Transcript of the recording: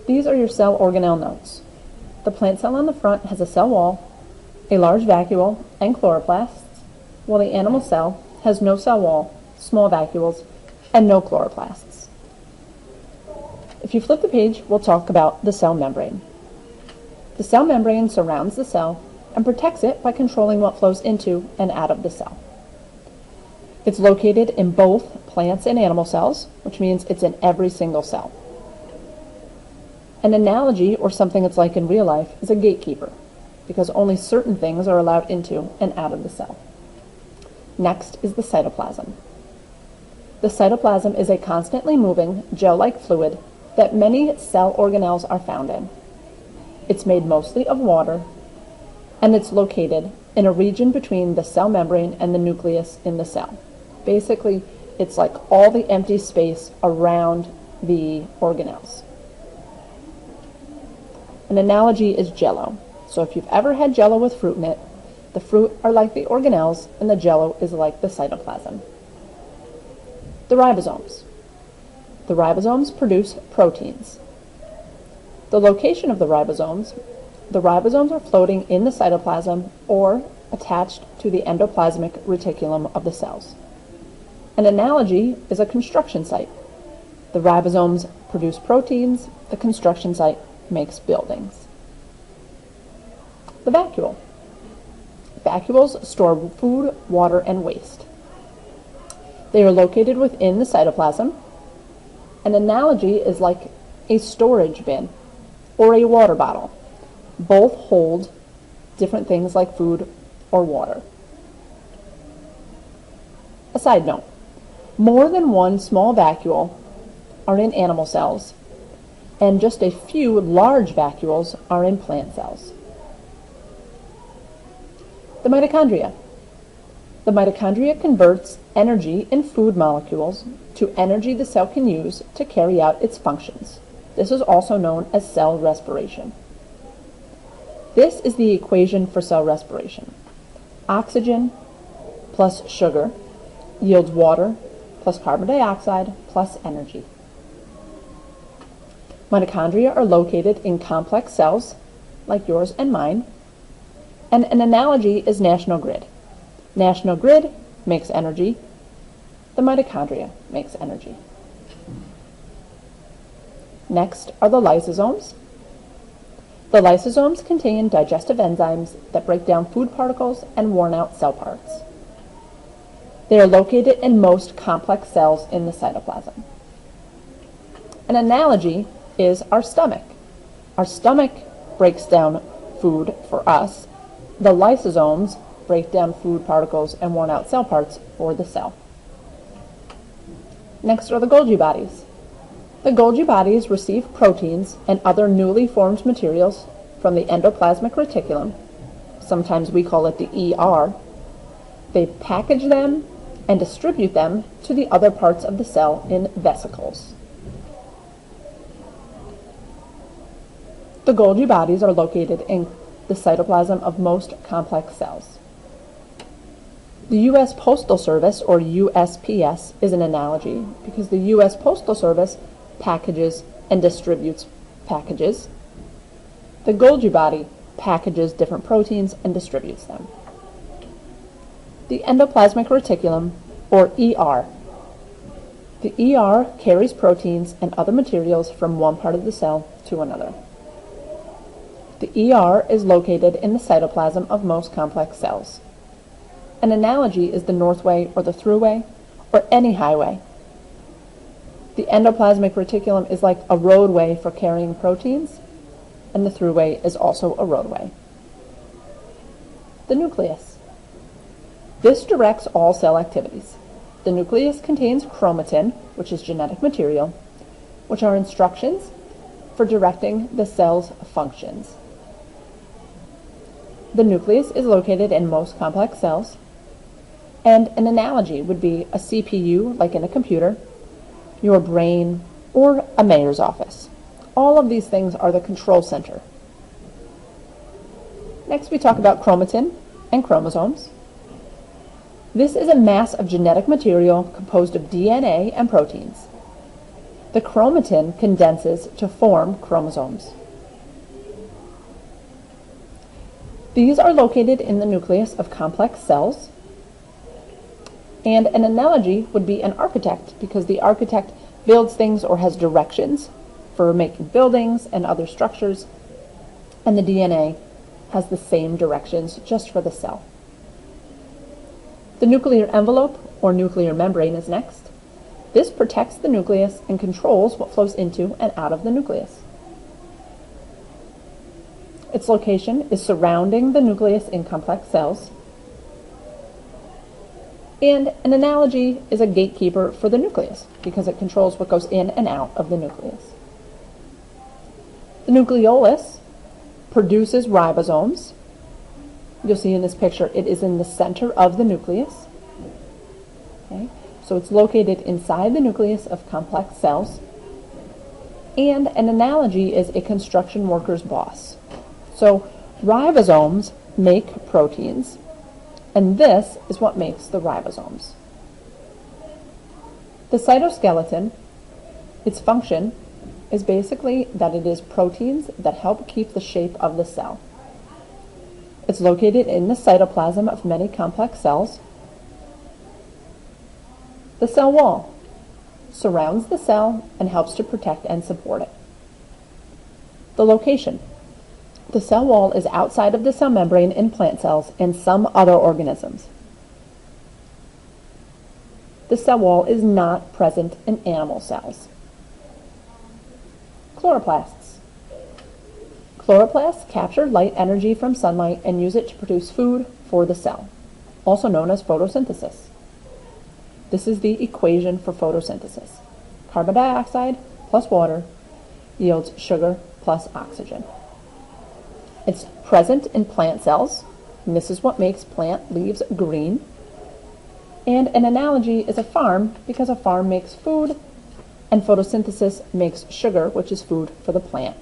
These are your cell organelle notes. The plant cell on the front has a cell wall, a large vacuole, and chloroplasts, while the animal cell has no cell wall, small vacuoles, and no chloroplasts. If you flip the page, we'll talk about the cell membrane. The cell membrane surrounds the cell and protects it by controlling what flows into and out of the cell. It's located in both plants and animal cells, which means it's in every single cell. An analogy, or something it's like in real life, is a gatekeeper, because only certain things are allowed into and out of the cell. Next is the cytoplasm. The cytoplasm is a constantly moving, gel-like fluid that many cell organelles are found in. It's made mostly of water, and it's located in a region between the cell membrane and the nucleus in the cell. Basically, it's like all the empty space around the organelles. An analogy is Jell-O. So if you've ever had Jell-O with fruit in it, the fruit are like the organelles and the Jell-O is like the cytoplasm. The ribosomes. The ribosomes produce proteins. The location of the ribosomes are floating in the cytoplasm or attached to the endoplasmic reticulum of the cells. An analogy is a construction site. The ribosomes produce proteins, the construction site makes buildings. The vacuole. Vacuoles store food, water, and waste. They are located within the cytoplasm. An analogy is like a storage bin or a water bottle. Both hold different things like food or water. A side note, more than one small vacuole are in animal cells, and just a few large vacuoles are in plant cells. The mitochondria. The mitochondria converts energy in food molecules to energy the cell can use to carry out its functions. This is also known as cell respiration. This is the equation for cell respiration. Oxygen plus sugar yields water plus carbon dioxide plus energy. Mitochondria are located in complex cells, like yours and mine, and an analogy is National Grid. National Grid makes energy, the mitochondria makes energy. Next are the lysosomes. The lysosomes contain digestive enzymes that break down food particles and worn-out cell parts. They are located in most complex cells in the cytoplasm. An analogy is our stomach. Our stomach breaks down food for us. The lysosomes break down food particles and worn-out cell parts for the cell. Next are the Golgi bodies. The Golgi bodies receive proteins and other newly formed materials from the endoplasmic reticulum. Sometimes we call it the ER. They package them and distribute them to the other parts of the cell in vesicles. The Golgi bodies are located in the cytoplasm of most complex cells. The U.S. Postal Service, or USPS, is an analogy because the U.S. Postal Service packages and distributes packages. The Golgi body packages different proteins and distributes them. The endoplasmic reticulum, or ER. The ER carries proteins and other materials from one part of the cell to another. The ER is located in the cytoplasm of most complex cells. An analogy is the Northway or the Thruway, or any highway. The endoplasmic reticulum is like a roadway for carrying proteins, and the Thruway is also a roadway. The nucleus. This directs all cell activities. The nucleus contains chromatin, which is genetic material, which are instructions for directing the cell's functions. The nucleus is located in most complex cells, and an analogy would be a CPU, like in a computer, your brain, or a mayor's office. All of these things are the control center. Next, we talk about chromatin and chromosomes. This is a mass of genetic material composed of DNA and proteins. The chromatin condenses to form chromosomes. These are located in the nucleus of complex cells. And an analogy would be an architect, because the architect builds things or has directions for making buildings and other structures, and the DNA has the same directions just for the cell. The nuclear envelope or nuclear membrane is next. This protects the nucleus and controls what flows into and out of the nucleus. Its location is surrounding the nucleus in complex cells. And an analogy is a gatekeeper for the nucleus, because it controls what goes in and out of the nucleus. The nucleolus produces ribosomes. You'll see in this picture it is in the center of the nucleus. Okay? So it's located inside the nucleus of complex cells. And an analogy is a construction worker's boss. So ribosomes make proteins, and this is what makes the ribosomes. The cytoskeleton, its function is basically that it is proteins that help keep the shape of the cell. It's located in the cytoplasm of many complex cells. The cell wall surrounds the cell and helps to protect and support it. The location. The cell wall is outside of the cell membrane in plant cells and some other organisms. The cell wall is not present in animal cells. Chloroplasts. Chloroplasts capture light energy from sunlight and use it to produce food for the cell, also known as photosynthesis. This is the equation for photosynthesis. Carbon dioxide plus water yields sugar plus oxygen. It's present in plant cells, and this is what makes plant leaves green. And an analogy is a farm, because a farm makes food, and photosynthesis makes sugar, which is food for the plant.